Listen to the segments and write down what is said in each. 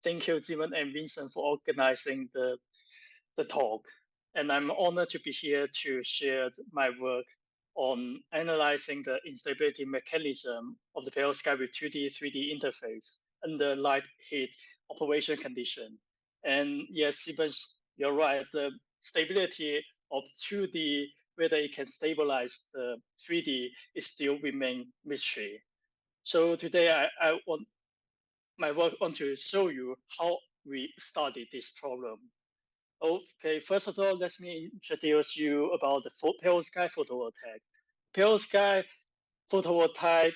Thank you, Zijian and Vincent, for organizing the talk. And I'm honored to be here to share my work on analyzing the instability mechanism of the perovskite with 2D, 3D interface under light heat operation condition. And yes, Zijian, you're right. The stability of 2D, whether it can stabilize the 3D, is still remain mystery. So today I want my work on to show you how we studied this problem. Okay, first of all, let me introduce you about the perovskite photovoltaic. Perovskite photovoltaic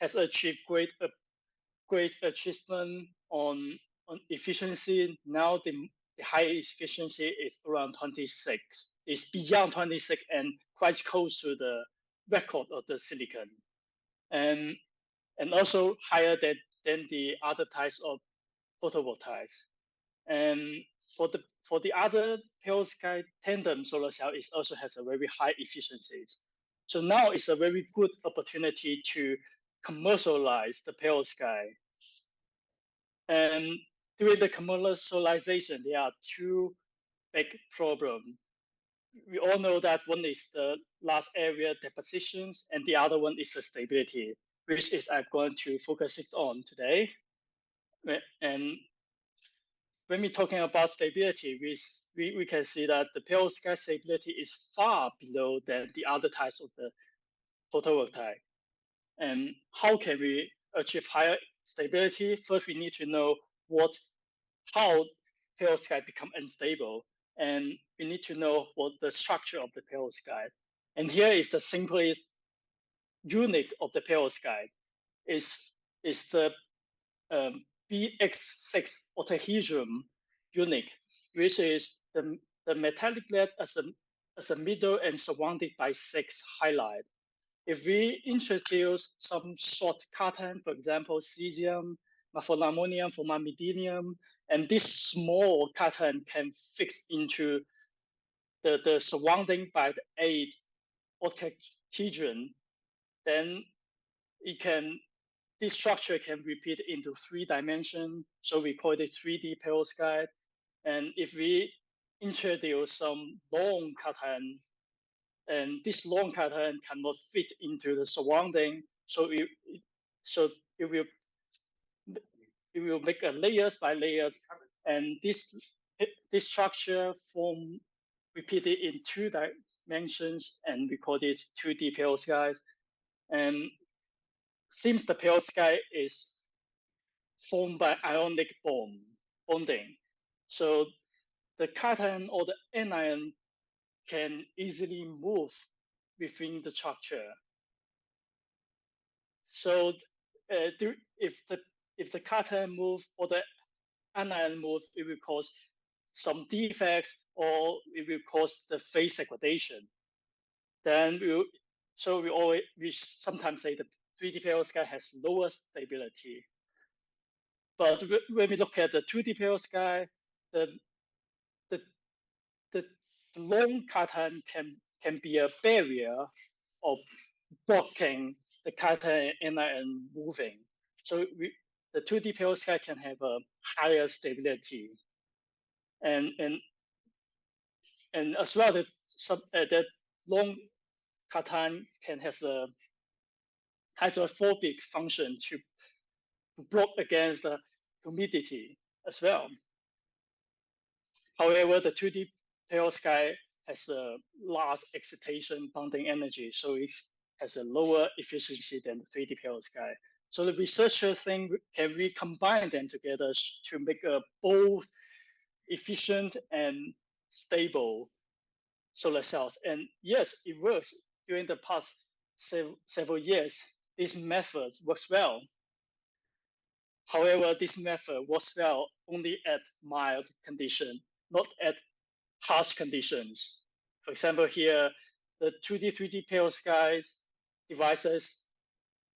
has achieved great achievement on efficiency. Now the highest efficiency is around 26. It's beyond 26 and quite close to the record of the silicon. And also higher than the other types of photovoltaics. And for the other perovskite tandem solar cell, it also has a very high efficiencies. So now it's a very good opportunity to commercialize the perovskite. And during the commercialization, there are two big problems. We all know that one is the large area depositions, and the other one is the stability, which is I'm going to focus it on today. And when we're talking about stability, we can see that the perovskite stability is far below than the other types of the photovoltaic. And how can we achieve higher stability? First, we need to know how perovskite become unstable, and we need to know what the structure of the perovskite. And here is the simplest unit of the perovskite is the BX6 octahedron unit, which is the metallic lead as a middle and surrounded by 6 highlights. If we introduce some short cation, for example, cesium, metholammonium, formamidinium, and this small cation can fix into the surrounding by the 8 octahedron, then this structure can repeat into 3 dimensions. So we call it 3D perovskite. And if we introduce some long cation, and this long cation cannot fit into the surrounding, so it will make a layers by layers, and this structure form repeated in 2 dimensions, and we call it 2D perovskite. And since the perovskite is formed by ionic bonding, so the cation or the anion can easily move within the structure. So if the cation move or the anion move, it will cause some defects or it will cause the phase segregation. Then we sometimes say the 3D perovskite has lower stability. But when we look at the 2D perovskite, the long cation can be a barrier of blocking the cation anion moving. So the 2D perovskite can have a higher stability, and as well the long cation can have a hydrophobic function to block against the humidity as well. However, the 2D perovskite has a large excitation bonding energy, so it has a lower efficiency than the 3D perovskite. So the researchers think, can we combine them together to make a both efficient and stable solar cells? And yes, it works. During the past several years, this method works well. However, this method works well only at mild condition, not at harsh conditions. For example, here, the 2D, 3D perovskite devices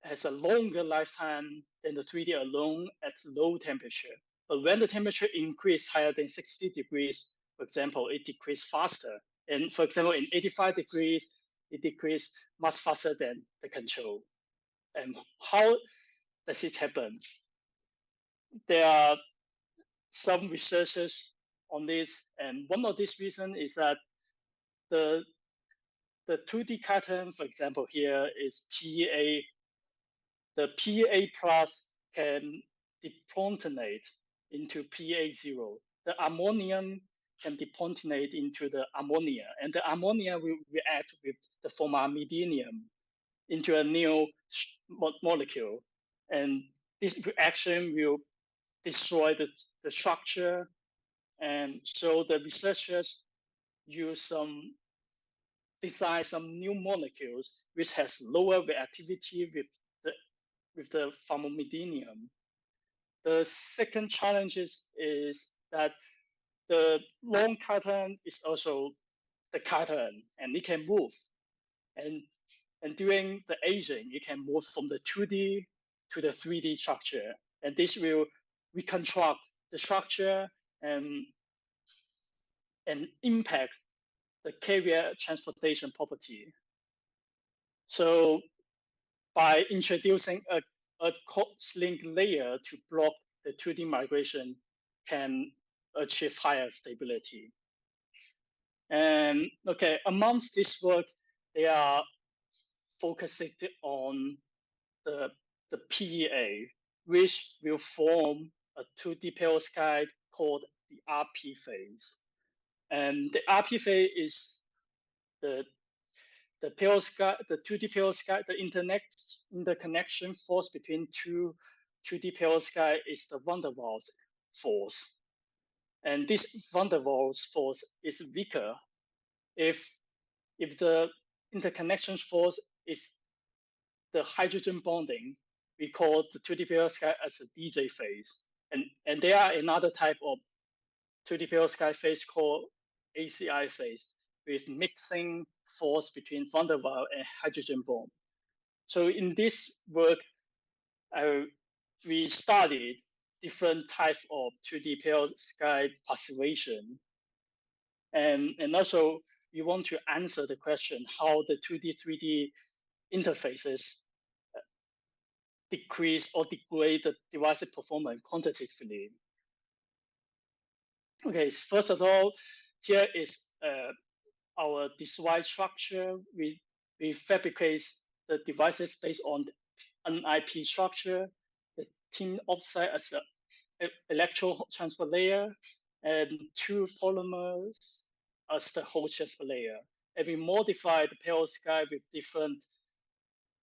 has a longer lifetime than the 3D alone at low temperature. But when the temperature increases higher than 60 degrees, for example, it decreases faster. And for example, in 85 degrees, it decreases much faster than the control. And how does it happen? There are some researches on this, and one of these reasons is that the 2D pattern, for example, here is PEA. The PEA plus can deprotonate into PA0. The ammonium can deprotonate into the ammonia, and the ammonia will react with the formamidinium into a new molecule. And this reaction will destroy the structure. And so the researchers design some new molecules which has lower reactivity with the formamidinium. The second challenge is that the long carton is also the carton, and it can move. And during the aging, it can move from the 2D to the 3D structure. And this will reconstruct the structure and impact the carrier transportation property. So by introducing a cross-link layer to block the 2D migration can achieve higher stability. And okay, amongst this work, they are focusing on the PEA, which will form a 2D perovskite called the RP phase. And the RP phase is the perovskite, the 2D perovskite, the interconnection force between 2D perovskite is the van der Waals force. And this van der Waals force is weaker if the interconnection force is the hydrogen bonding. We call the 2D perovskite as a DJ phase. And there are another type of 2D perovskite phase called ACI phase with mixing force between van der Waals and hydrogen bond. So in this work, we studied different types of 2D perovskite passivation. And also we want to answer the question how the 2D, 3D interfaces decrease or degrade the device performance quantitatively. Okay, first of all, here is our design structure. We fabricate the devices based on an IP structure, the tin oxide as an electron transport layer, and 2 polymers as the whole transport layer. And we modify the perovskite with different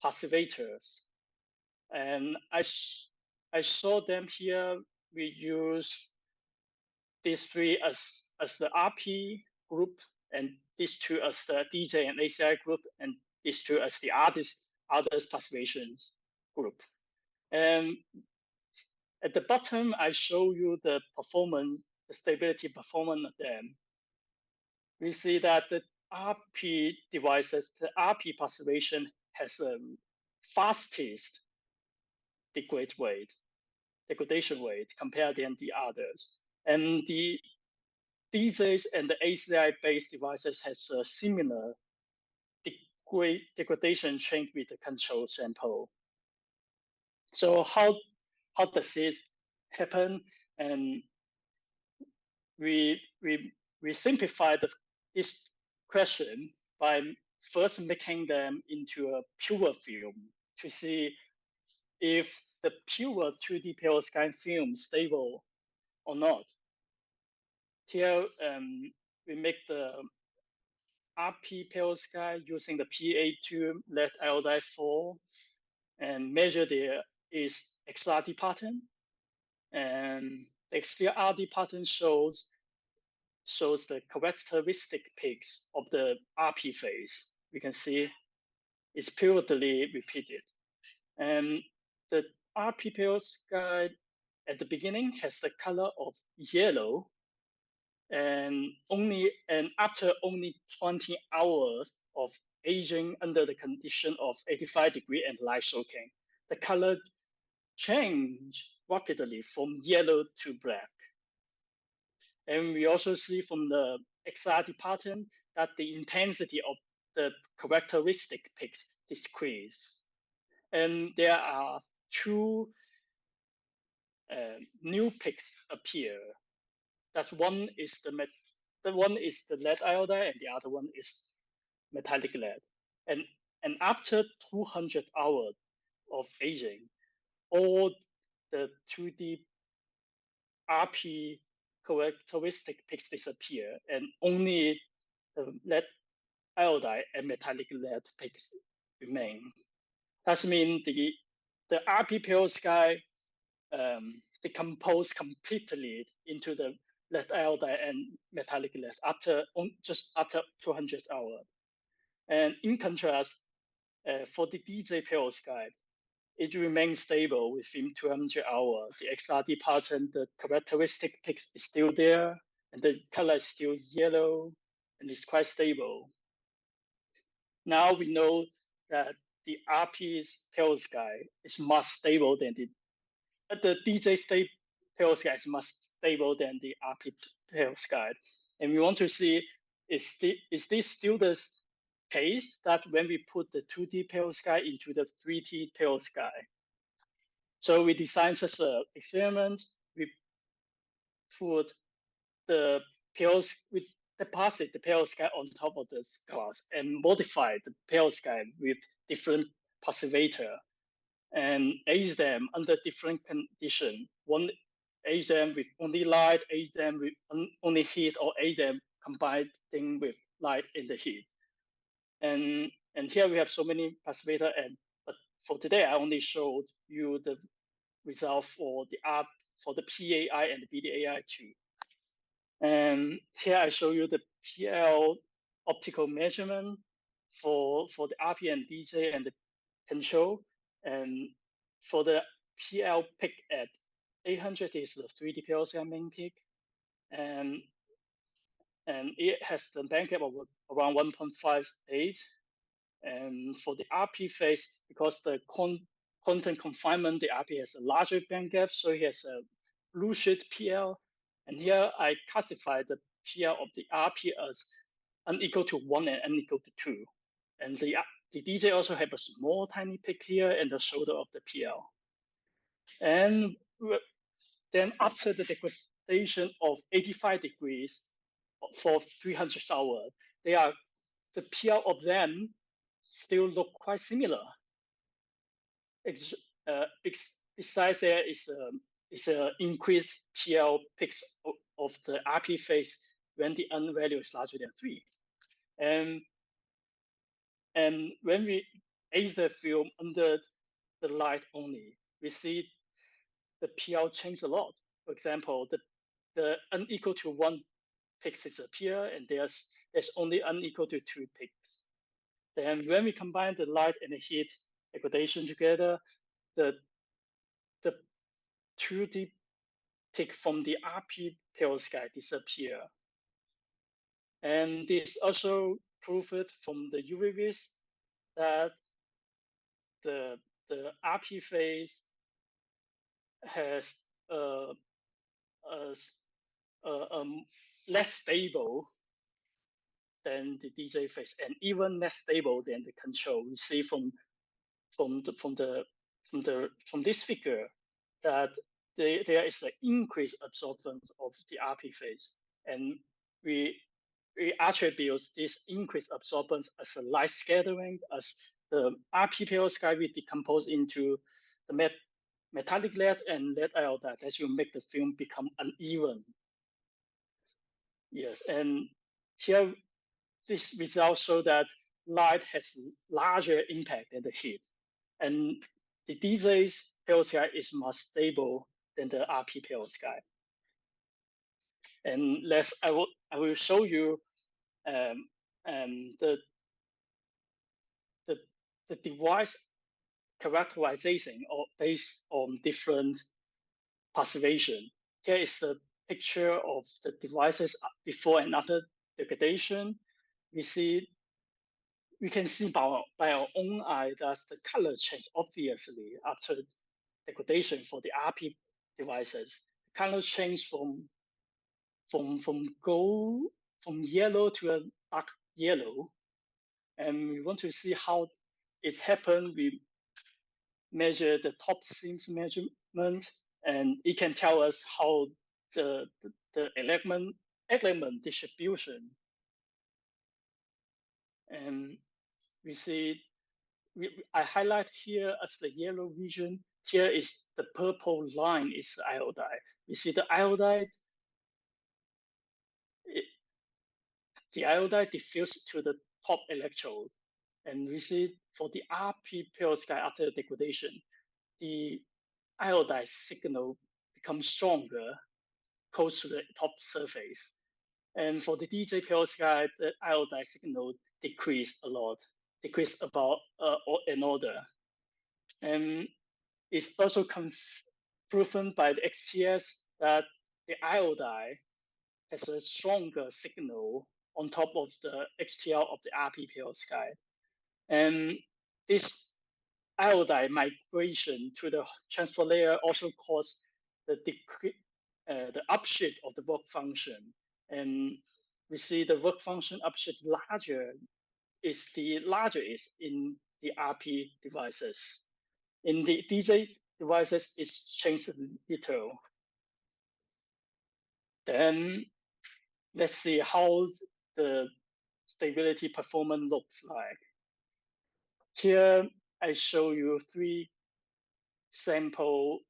passivators. And I saw them here. We use these 3 as the RP group, and these 2 as the DJ and ACI group, and these 2 as the others passivations group. And at the bottom, I show you the performance, the stability performance of them. We see that the RP devices, the RP passivation has a fastest degradation rate compared to the others. And the DJs and the ACI-based devices has a similar degradation change with the control sample. So how does this happen? And we simplify this question by first making them into a pure film to see if the pure 2D perovskite film is stable or not. Here, we make the RP perovskite using the PA2 lead iodide 4 and measure its XRD pattern. And the XRD pattern shows the characteristic peaks of the RP phase. We can see it's periodically repeated. And the RP perovskite at the beginning has the color of yellow, and after only 20 hours of aging under the condition of 85-degree and light soaking, the color change rapidly from yellow to black. And we also see from the XRD pattern that the intensity of the characteristic peaks decrease. And there are 2 new peaks appear. that one is the lead iodide, and the other one is metallic lead. And after 200 hours of aging, all the 2D RP characteristic peaks disappear, and only the lead iodide and metallic lead peaks remain. That means the RP perovskite decompose completely into the lead iodide and metallic lead just after 200 hours. And in contrast, for the DJ perovskite, it remains stable within 200 hours. The XRD pattern, the characteristic peak is still there, and the color is still yellow, and it's quite stable. Now we know that the RP perovskite is much stable than the DJ perovskite is much stable than the RP perovskite. And we want to see, is this still the case that when we put the 2D perovskite into the 3D perovskite? So we designed such an experiment. We put we deposit the perovskite on top of the glass and modify the perovskite with different passivator and age them under different conditions. One age them with only light, age them with only heat, or age them combining with light in the heat. And here we have so many passivator, but for today I only showed you the result for the PAI and the BDAI too. And here I show you the PL optical measurement for the RP and DJ and the control. And for the PL peak at 800 is the 3D perovskite main peak, and it has the band gap of around 1.58. And for the RP phase, because the content confinement, the RP has a larger band gap, so it has a blue sheet PL. And here I classify the PL of the RP as unequal to 1 and unequal to 2. And the DJ also have a small tiny peak here and the shoulder of the PL. And then after the degradation of 85 degrees for 300 hours, the PL of them still look quite similar. Besides there is a increased PL peaks of the RP phase when the N value is larger than 3. And when we age the film under the light only, we see the PL change a lot. For example, the unequal to 1 peaks disappear, and there's only unequal to 2 peaks. Then when we combine the light and the heat degradation together, the 2D peak from the RP perovskite disappear. And this also proved from the UV vis that the RP phase has less stable than the DJ phase, and even less stable than the control. We see from this figure that there is an increased absorbance of the RP phase, and we attribute this increased absorbance as a light scattering, as the RP perovskite will decompose into the metallic lead and lead iodide. That will make the film become uneven. Yes, and here this result show that light has larger impact than the heat, and the DJ's perovskite is more stable than the RP perovskite. And I will show you the device characterization based on different passivation. Here is a picture of the devices before and after degradation. We can see by our own eye that the color change obviously after degradation for the RP devices. The color change from yellow to a dark yellow, and we want to see how it's happened. We measure the top seams measurement, and it can tell us how the element distribution. And we see, I highlight here as the yellow region. Here is the purple line is the iodide. You see the iodide, the iodide diffused to the top electrode. And we see for the RP perovskite after degradation, the iodide signal becomes stronger close to the top surface. And for the DJ perovskite, the iodide signal decreased a lot, decreased about an order. And it's also proven by the XPS that the iodide has a stronger signal on top of the HTL of the RP perovskite. And this iodide migration to the transport layer also caused the upshift of the work function. And we see the work function upshift larger is in the RP devices. In the DJ devices, it's changed little. Then let's see how the stability performance looks like. Here, I show you 3 sample,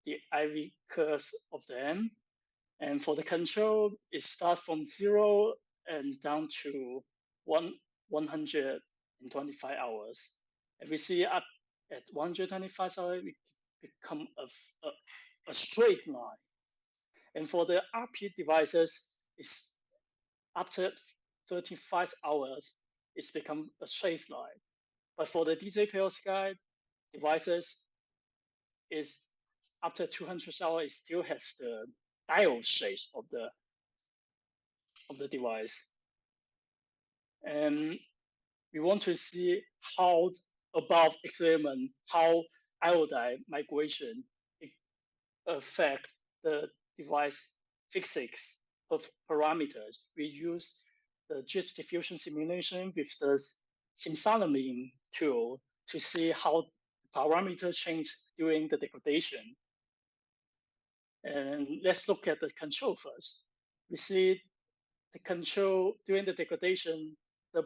the IV curves of them. And for the control, it starts from 0 and down to 125 hours. And we see up at 125 hours, we become a straight line. And for the RP devices, it's after 35 hours, it's become a straight line. But for the DJ perovskite devices, is after 200 hours, it still has the diode shape of the device. And we want to see how above experiment, how iodide migration affect the device physics of parameters. We use the jet diffusion simulation with the simsalabim tool to see how parameters change during the degradation. And let's look at the control first. We see the control during the degradation, the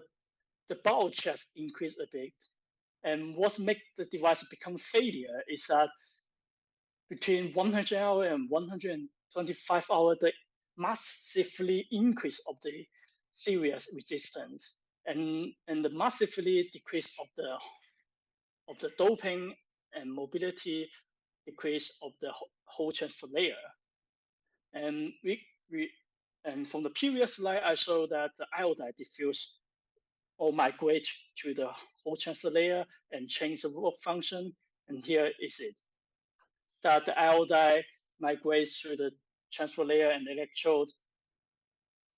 bulge has increased a bit. And what makes the device become failure is that between 100 hours and 125 hours, the massively increase of the series resistance and the massively decrease of the doping and mobility decrease of the whole transfer layer. And and from the previous slide, I showed that the iodide diffuse or migrate to the whole transfer layer and change the work function. And here is it, that the iodide migrates to the transfer layer and electrode,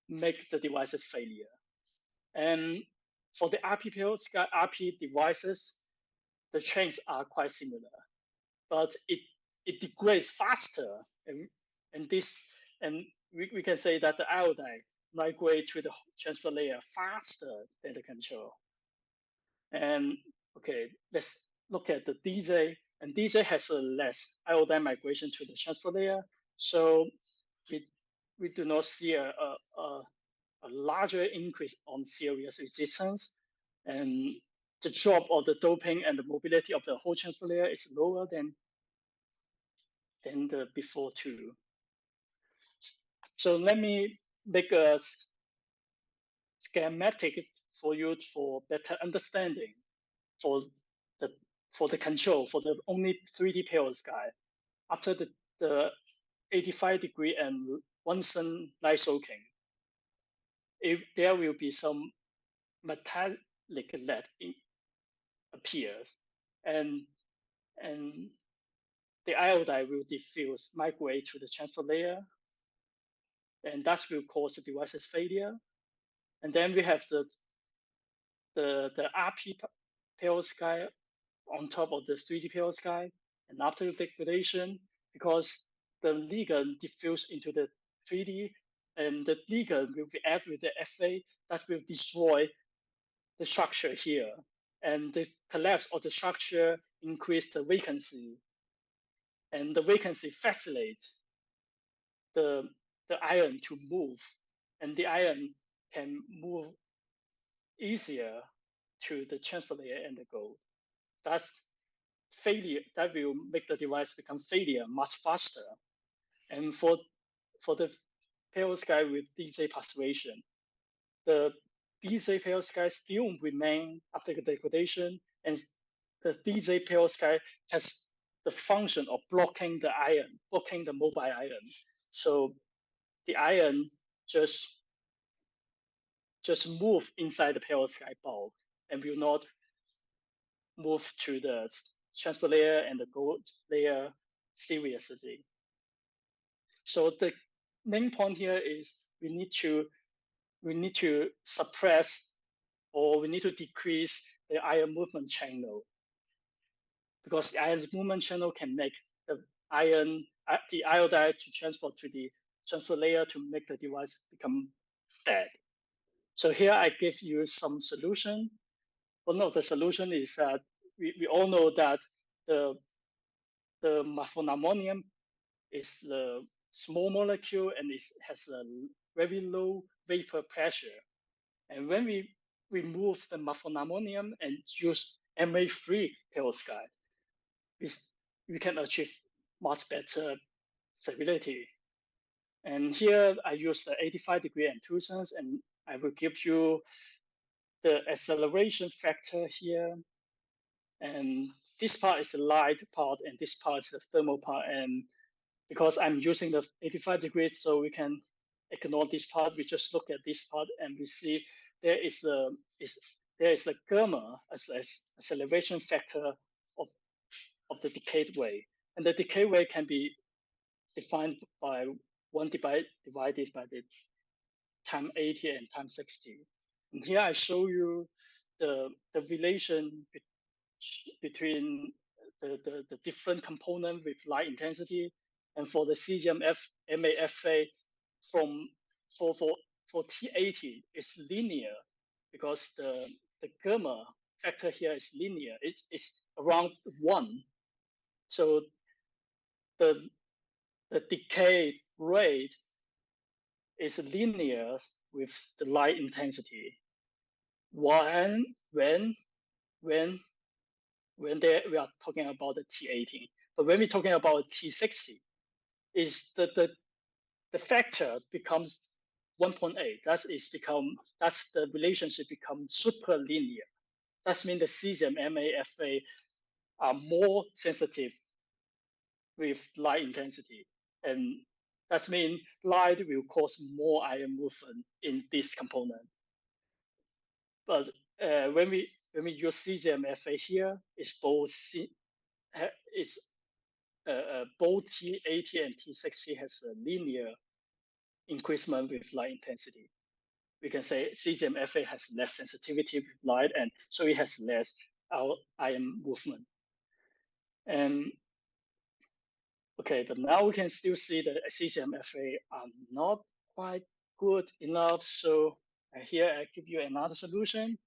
make the devices failure. And for the RP perovskite RP devices, the changes are quite similar, but it degrades faster. And we can say that the iodide migrate to the transfer layer faster than the control. And okay, let's look at the DJ. And DJ has a less iodide migration to the transfer layer, so we do not see a larger increase on series resistance, and the drop of the doping and the mobility of the whole transfer layer is lower than the before too. So let me make a schematic for you for better understanding for the control for the only 3D perovskite after the 85-degree and Bunsen light soaking. There will be some metallic lead appears, and the iodide will diffuse, migrate to the transfer layer, and that will cause the device's failure. And then we have the RP perovskite on top of the 3D perovskite, and after the degradation, because the ligand diffuse into the 3D, and the ligand will be added with the FA, that will destroy the structure here. And the collapse of the structure increase the vacancy, and the vacancy facilitates the ion to move, and the ion can move easier to the transfer layer and the gold. That's failure. That will make the device become failure much faster. And for the perovskite with DJ passivation, the DJ perovskite still remain after the degradation, and the DJ perovskite has the function of blocking the ion, blocking the mobile ion. So the ion just move inside the perovskite bulk and will not move to the transfer layer and the gold layer seriously. So the main point here is we need to suppress, or we need to decrease the ion movement channel, because the ion movement channel can make the iodide to transfer to the transfer layer to make the device become dead. So here I give you some solution. One of the solution is that we all know that the methanoammonium is a small molecule and it has a very low vapor pressure. And when we remove the methanoammonium and use Ma3 perovskite, we can achieve much better stability. And here I use the 85 degree and 2 cents, and I will give you the acceleration factor here. And this part is the light part, and this part is the thermal part. And because I'm using the 85 degrees, so we can ignore this part. We just look at this part, and we see there is a gamma as acceleration factor of the decayed wave, and the decay wave can be defined by 1 divided by the time 80 and time 60. And here I show you the relation between the different component with light intensity. And for the cesium MAFA, for T80, it's linear because the gamma factor here is linear. It's around 1. So the decay rate is linear with the light intensity. When we are talking about the T80, but when we're talking about T60, is the factor becomes 1.8. That's the relationship becomes super linear. That means the cesium MAFA are more sensitive with light intensity, and that means light will cause more ion movement in this component. But when we use cesium FA here, it's both both T80 and T60 has a linear increasement with light intensity. We can say cesium FA has less sensitivity with light, and so it has less ion movement. And okay, but now we can still see that cesium FA are not quite good enough. So here I give you another solution.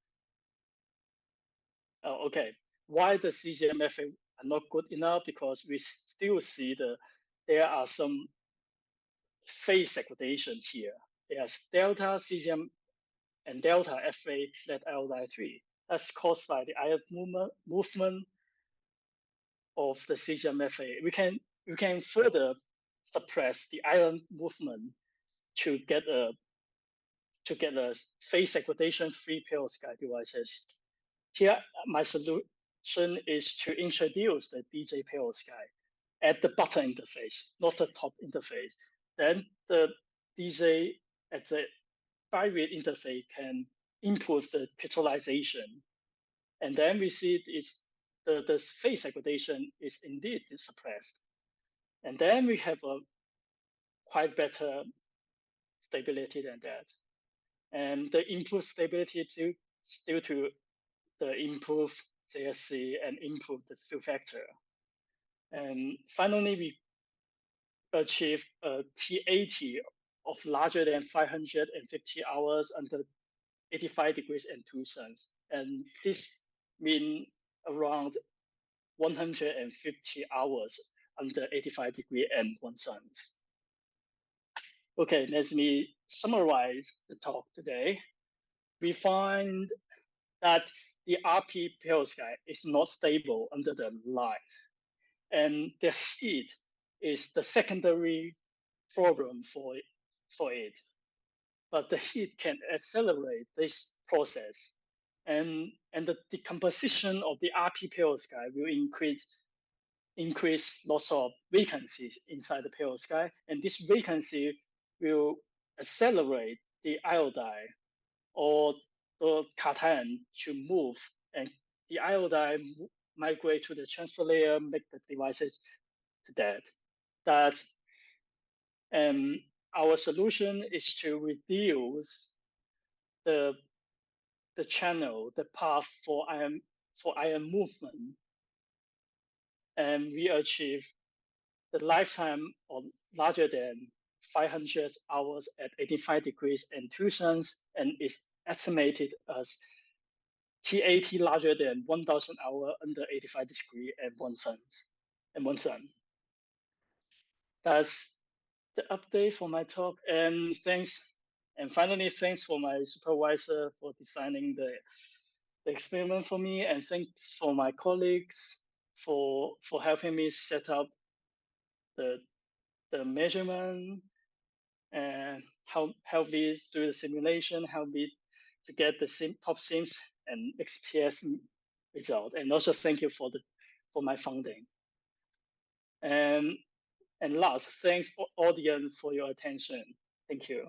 Okay, why the cesium FA are not good enough? Because we still see there are some phase segregation here. There's delta cesium and delta FA led iodide 3. That's caused by the ion movement of the cesium FA. We can further suppress the ion movement to get a phase segregation free perovskite devices. Here, my solution is to introduce the DJ perovskite at the bottom interface, not the top interface. Then the DJ at the bi-rate interface can improve the crystallization. And then we see the phase segregation is indeed suppressed. And then we have a quite better stability than that. And the improved stability due to the improved JSC and improve the fill factor. And finally, we achieved a T80 of larger than 550 hours under 85 degrees and 2 cents. And this means around 150 hours under 85 degree and 1 cent. Okay, let me summarize the talk today. We find that the RP perovskite is not stable under the light, and the heat is the secondary problem for it. But the heat can accelerate this process, and the decomposition of the RP perovskite will increase lots of vacancies inside the perovskite, and this vacancy will accelerate the iodide or the cation to move, and the iodide migrate to the transfer layer, make the devices dead. That our solution is to reduce the channel, the path for ion movement, and we achieve the lifetime of larger than 500 hours at 85 degrees and 2 suns, and is estimated as TAT larger than 1,000 hours under 85 degrees and 1 sun. That's the update for my talk. And thanks. And finally, thanks for my supervisor for designing the experiment for me, and thanks for my colleagues for helping me set up the measurement and help me do the simulation, help me to get the top sims and XPS result. And also thank you for my funding. And last, thanks audience for your attention. Thank you.